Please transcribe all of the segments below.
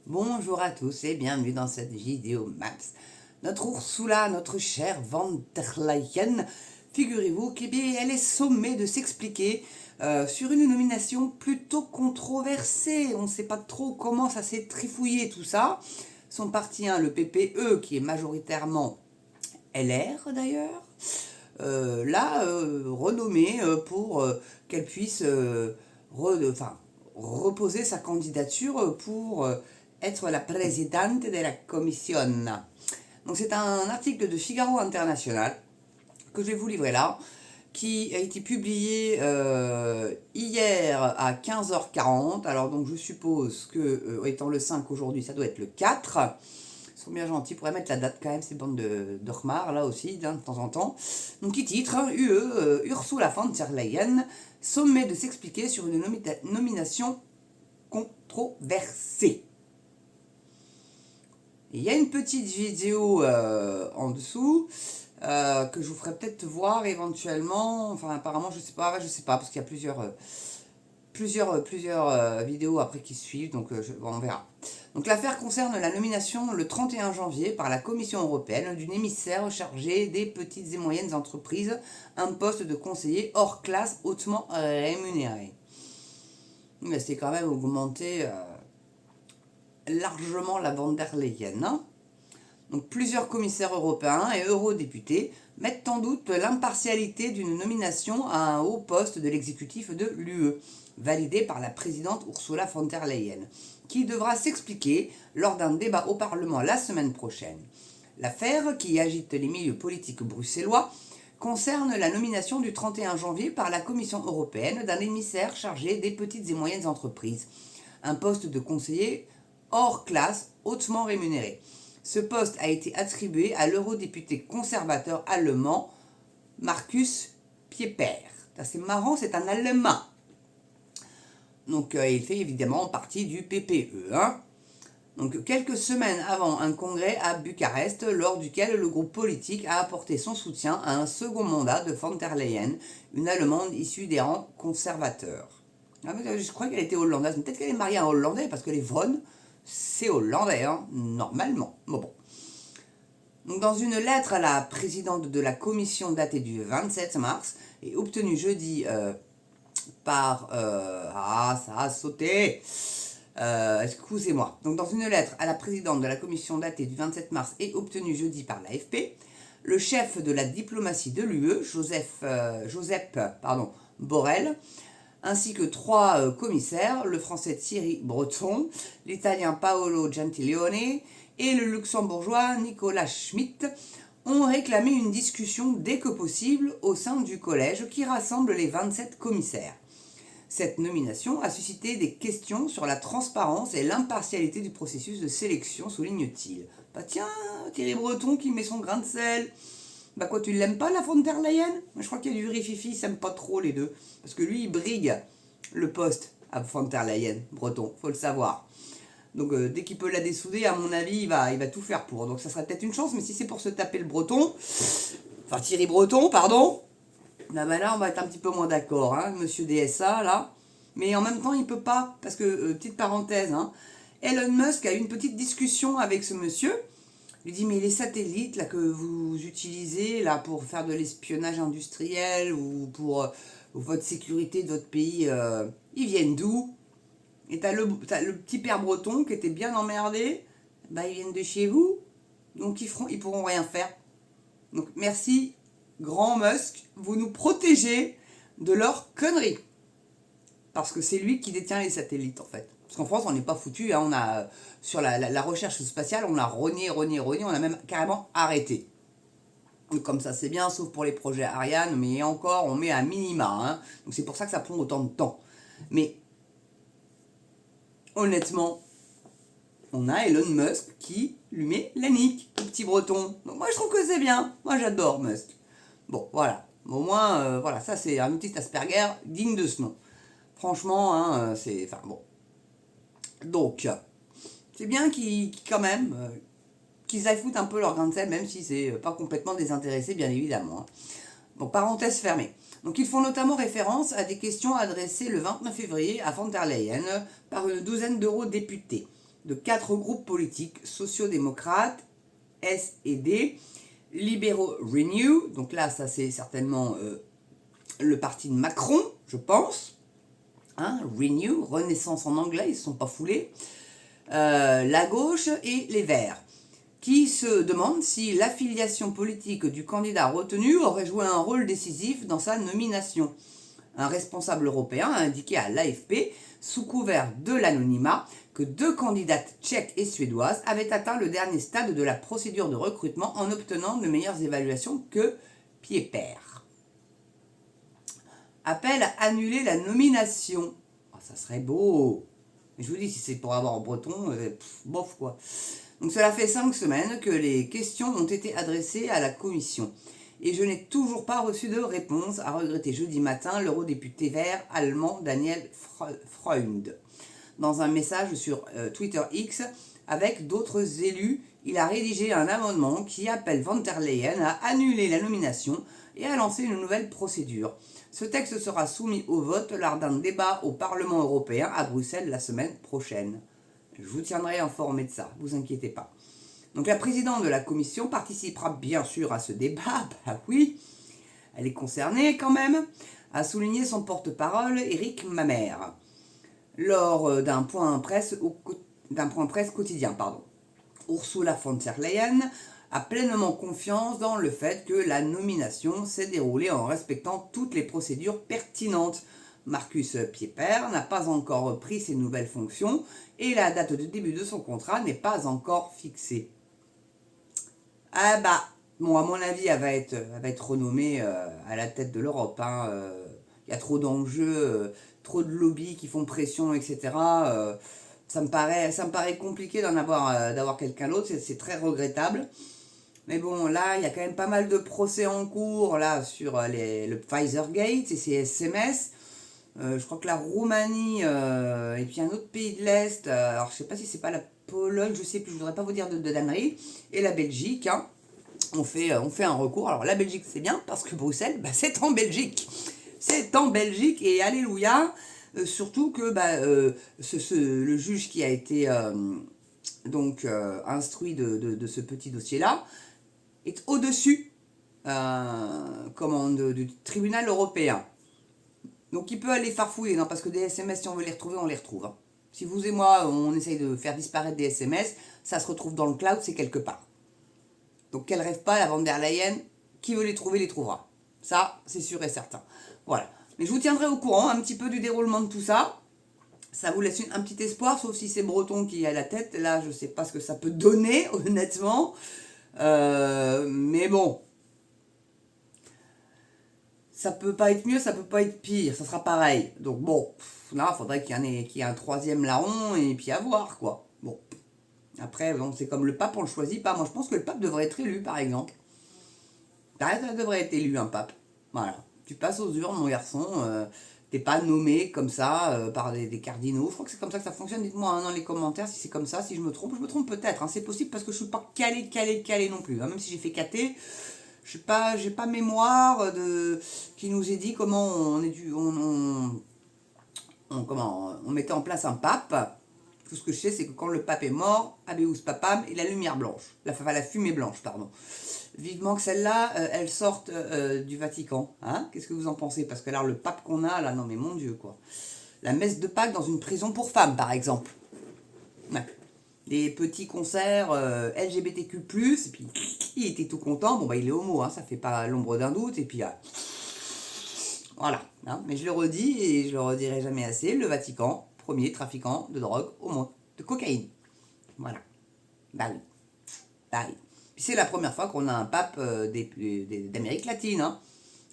Bonjour à tous et bienvenue dans cette vidéo Maps. Notre Ursula, notre chère von der Leyen, figurez-vous qu'elle est sommée de s'expliquer sur une nomination plutôt controversée. On ne sait pas trop comment ça s'est trifouillé tout ça. Son parti, le PPE, qui est majoritairement LR d'ailleurs, l'a renommée pour qu'elle puisse reposer sa candidature pour être la présidente de la commission. Donc c'est un article de Figaro International que je vais vous livrer là, qui a été publié hier à 15h40. Alors donc je suppose que, étant le 5 aujourd'hui, ça doit être le 4. Ils sont bien gentils, pourraient mettre la date quand même, ces bandes de remards là aussi, de temps en temps. Donc qui titre, Ursula von der Leyen, sommet de s'expliquer sur une nomination controversée. Il y a une petite vidéo en dessous que je vous ferai peut-être voir éventuellement. Enfin, apparemment, je sais pas, parce qu'il y a plusieurs vidéos après qui suivent, donc on verra. Donc l'affaire concerne la nomination le 31 janvier par la Commission européenne d'une émissaire chargée des petites et moyennes entreprises, un poste de conseiller hors classe hautement rémunéré. Mais c'est quand même augmenté largement la von der Leyen. Donc plusieurs commissaires européens et eurodéputés mettent en doute l'impartialité d'une nomination à un haut poste de l'exécutif de l'UE, validée par la présidente Ursula von der Leyen, qui devra s'expliquer lors d'un débat au Parlement la semaine prochaine. L'affaire, qui agite les milieux politiques bruxellois, concerne la nomination du 31 janvier par la Commission européenne d'un émissaire chargé des petites et moyennes entreprises, un poste de conseiller hors classe hautement rémunéré. Ce poste a été attribué à l'eurodéputé conservateur allemand Markus Pieper. C'est marrant, c'est un Allemand. Donc il fait évidemment partie du PPE. Donc quelques semaines avant un congrès à Bucarest, lors duquel le groupe politique a apporté son soutien à un second mandat de von der Leyen, une Allemande issue des rangs conservateurs. Je crois qu'elle était hollandaise, peut-être qu'elle est mariée à un Hollandais, parce que les von, c'est hollandais, normalement. Bon. Donc, dans une lettre à la présidente de la commission datée du 27 mars et obtenue jeudi par... ça a sauté. Excusez-moi. Donc, dans une lettre à la présidente de la commission datée du 27 mars et obtenue jeudi par l'AFP, le chef de la diplomatie de l'UE, Joseph Borrell, ainsi que trois commissaires, le français Thierry Breton, l'italien Paolo Gentiloni et le luxembourgeois Nicolas Schmitt, ont réclamé une discussion dès que possible au sein du collège qui rassemble les 27 commissaires. Cette nomination a suscité des questions sur la transparence et l'impartialité du processus de sélection, souligne-t-il. Bah tiens, Thierry Breton qui met son grain de sel. Bah quoi, tu l'aimes pas la von der Leyen? Je crois qu'il y a du rififi, ils s'aiment pas trop les deux. Parce que lui, il brigue le poste à von der Leyen, Breton, faut le savoir. Donc dès qu'il peut la dessouder, à mon avis, il va tout faire pour. Donc ça serait peut-être une chance, mais si c'est pour se taper le Breton, enfin Thierry Breton, pardon, là on va être un petit peu moins d'accord, monsieur DSA, là. Mais en même temps, il peut pas, parce que, petite parenthèse, Elon Musk a eu une petite discussion avec ce monsieur. Il lui dit, mais les satellites là, que vous utilisez là, pour faire de l'espionnage industriel ou pour votre sécurité de votre pays, ils viennent d'où? Et t'as le petit père breton qui était bien emmerdé, bah ils viennent de chez vous, donc ils pourront rien faire. Donc merci, grand Musk, vous nous protégez de leurs conneries. Parce que c'est lui qui détient les satellites en fait. Parce qu'en France, on n'est pas foutu, on a, sur la recherche spatiale, on a rogné, on a même carrément arrêté. Donc comme ça c'est bien, sauf pour les projets Ariane, mais encore, on met à minima. Donc c'est pour ça que ça prend autant de temps. Mais honnêtement, on a Elon Musk qui lui met la nique au petit breton. Donc moi je trouve que c'est bien, moi j'adore Musk. Bon voilà, au moins, voilà, ça c'est un petit Asperger digne de ce nom. Franchement, c'est... Enfin bon. Donc, c'est bien qu'ils aillent foutre un peu leur grain de sel, même si c'est pas complètement désintéressé, bien évidemment. Bon, parenthèse fermée. Donc, ils font notamment référence à des questions adressées le 29 février à von der Leyen par une douzaine d'eurodéputés. de 4 groupes politiques, sociaux-démocrates, S et D, libéraux Renew, donc là ça c'est certainement le parti de Macron, je pense, hein, Renew, Renaissance en anglais, ils ne se sont pas foulés, la gauche et les Verts, qui se demandent si l'affiliation politique du candidat retenu aurait joué un rôle décisif dans sa nomination. Un responsable européen a indiqué à l'AFP, sous couvert de l'anonymat, que 2 candidates tchèques et suédoises avaient atteint le dernier stade de la procédure de recrutement en obtenant de meilleures évaluations que Pieper. Appelle à annuler la nomination. Oh, ça serait beau. Mais je vous dis, si c'est pour avoir en breton, bof quoi. Donc cela fait 5 semaines que les questions ont été adressées à la commission. Et je n'ai toujours pas reçu de réponse, a regretté jeudi matin l'eurodéputé vert allemand Daniel Freund. Dans un message sur Twitter X, avec d'autres élus, il a rédigé un amendement qui appelle von der Leyen à annuler la nomination et à lancer une nouvelle procédure. Ce texte sera soumis au vote lors d'un débat au Parlement européen à Bruxelles la semaine prochaine. Je vous tiendrai informé de ça, ne vous inquiétez pas. Donc la présidente de la commission participera bien sûr à ce débat, bah oui, elle est concernée quand même, a souligné son porte-parole Éric Mamère, lors d'un point presse quotidien. Ursula von der Leyen a pleinement confiance dans le fait que la nomination s'est déroulée en respectant toutes les procédures pertinentes. Markus Pieper n'a pas encore pris ses nouvelles fonctions et la date de début de son contrat n'est pas encore fixée. Ah bah, bon, à mon avis, elle va être renommée à la tête de l'Europe. Il y a trop d'enjeux, trop de lobbies qui font pression, etc. Ça me paraît compliqué d'avoir quelqu'un d'autre, c'est très regrettable. Mais bon, là, il y a quand même pas mal de procès en cours là, sur le Pfizer-Gate et ses SMS. Je crois que la Roumanie et puis un autre pays de l'Est, alors je sais pas si c'est pas la Pologne, je sais plus, je voudrais pas vous dire de dinnerie, et la Belgique, hein, on fait un recours. Alors la Belgique c'est bien parce que Bruxelles, bah, c'est en Belgique. C'est en Belgique et alléluia, surtout que le juge qui a été instruit de ce petit dossier-là est au-dessus du tribunal européen. Donc il peut aller farfouiller, non, parce que des SMS, si on veut les retrouver, on les retrouve. Hein. Si vous et moi, on essaye de faire disparaître des SMS, ça se retrouve dans le cloud, c'est quelque part. Donc qu'elle rêve pas, la von der Leyen, qui veut les trouver, les trouvera. Ça, c'est sûr et certain. Voilà. Mais je vous tiendrai au courant un petit peu du déroulement de tout ça. Ça vous laisse un petit espoir, sauf si c'est Breton qui est à la tête. Là, je sais pas ce que ça peut donner, honnêtement. Mais bon. Ça peut pas être mieux, ça peut pas être pire, ça sera pareil. Donc bon, là, il faudrait qu'il y ait un troisième larron et puis à voir, quoi. Bon. Après, bon, c'est comme le pape, on le choisit pas. Moi, je pense que le pape devrait être élu, par exemple. Ça devrait être élu, un pape. Voilà. Tu passes aux urnes, mon garçon. T'es pas nommé comme ça par des cardinaux. Je crois que c'est comme ça que ça fonctionne. Dites-moi hein, dans les commentaires si c'est comme ça, si je me trompe. Je me trompe peut-être. Hein. C'est possible parce que je suis pas calé non plus. Hein. Même si j'ai fait caté. J'ai pas mémoire qui nous ait dit comment on mettait en place un pape. Tout ce que je sais, c'est que quand le pape est mort, Habeus Papam et la lumière blanche, la fumée blanche, pardon. Vivement que celle-là, elle sorte du Vatican. Hein, qu'est-ce que vous en pensez? Parce que là, le pape qu'on a, là, non mais mon Dieu, quoi. La messe de Pâques dans une prison pour femmes, par exemple. Ouais. Des petits concerts LGBTQ+, et puis il était tout content, bon bah il est homo, hein, ça fait pas l'ombre d'un doute, et puis voilà, hein, mais je le redis et je le redirai jamais assez, le Vatican, premier trafiquant de drogue au monde, de cocaïne, voilà, bah oui, puis c'est la première fois qu'on a un pape d'Amérique latine, hein.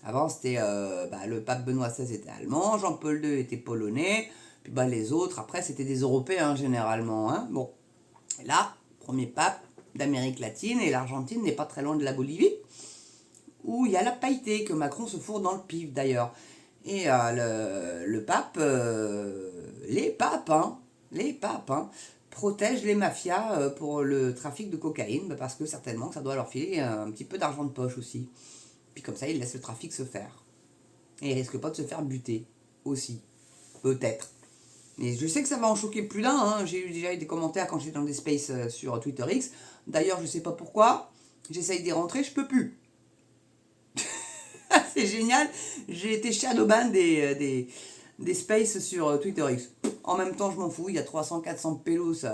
Avant c'était, le pape Benoît XVI était allemand, Jean-Paul II était polonais, puis les autres après c'était des Européens généralement, hein, bon. Et là, premier pape d'Amérique latine, et l'Argentine n'est pas très loin de la Bolivie, où il y a la pailleté, que Macron se fourre dans le pif d'ailleurs. Et le pape, les papes, protègent les mafias pour le trafic de cocaïne, parce que certainement que ça doit leur filer un petit peu d'argent de poche aussi. Puis comme ça, ils laissent le trafic se faire. Et ils risquent pas de se faire buter, aussi. Peut-être. Mais je sais que ça va en choquer plus d'un, hein. J'ai eu déjà eu des commentaires quand j'étais dans des spaces sur Twitter X. D'ailleurs, je sais pas pourquoi, j'essaye d'y rentrer, je peux plus. C'est génial, j'ai été shadowban des spaces sur Twitter X. En même temps, je m'en fous, il y a 300-400 pélos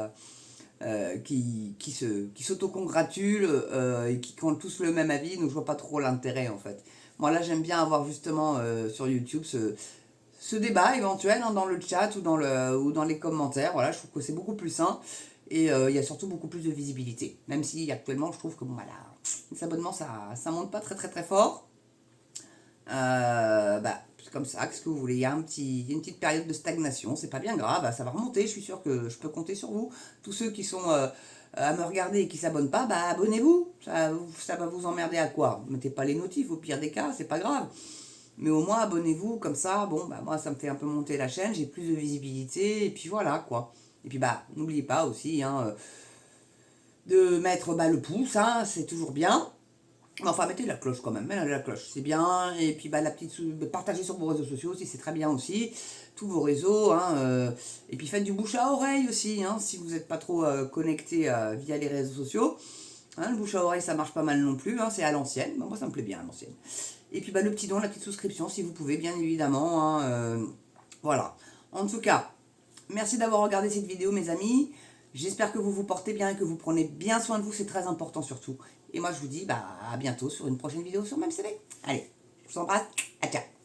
qui s'auto-congratulent et qui ont tous le même avis, donc je vois pas trop l'intérêt en fait. Moi là, j'aime bien avoir justement sur YouTube ce débat éventuel hein, dans le chat ou dans les commentaires. Voilà, je trouve que c'est beaucoup plus sain et il y a surtout beaucoup plus de visibilité. Même si actuellement, je trouve que bon, voilà, les abonnements ça monte pas très très très fort. C'est comme ça, qu'est-ce que vous voulez, il y a une petite période de stagnation, c'est pas bien grave, ça va remonter, je suis sûr que je peux compter sur vous. Tous ceux qui sont à me regarder et qui s'abonnent pas, bah abonnez-vous, ça va vous emmerder à quoi? Mettez pas les notifs, au pire des cas, c'est pas grave. Mais au moins abonnez-vous, comme ça, bon, bah moi ça me fait un peu monter la chaîne, j'ai plus de visibilité, et puis voilà quoi. Et puis bah, n'oubliez pas aussi hein, de mettre le pouce, hein, c'est toujours bien. Enfin, mettez la cloche quand même, mettez la cloche, c'est bien. Et puis, la partagez sur vos réseaux sociaux aussi, c'est très bien aussi. Tous vos réseaux, hein. Et puis, faites du bouche à oreille aussi, hein, si vous n'êtes pas trop connecté via les réseaux sociaux. Hein, le bouche à oreille, ça marche pas mal non plus, hein, c'est à l'ancienne. Bon, moi, ça me plaît bien à l'ancienne. Et puis, le petit don, la petite souscription, si vous pouvez, bien évidemment. Hein, voilà. En tout cas, merci d'avoir regardé cette vidéo, mes amis. J'espère que vous vous portez bien et que vous prenez bien soin de vous, c'est très important surtout. Et moi, je vous dis à bientôt sur une prochaine vidéo sur MemCV. Allez, je vous embrasse. À ciao.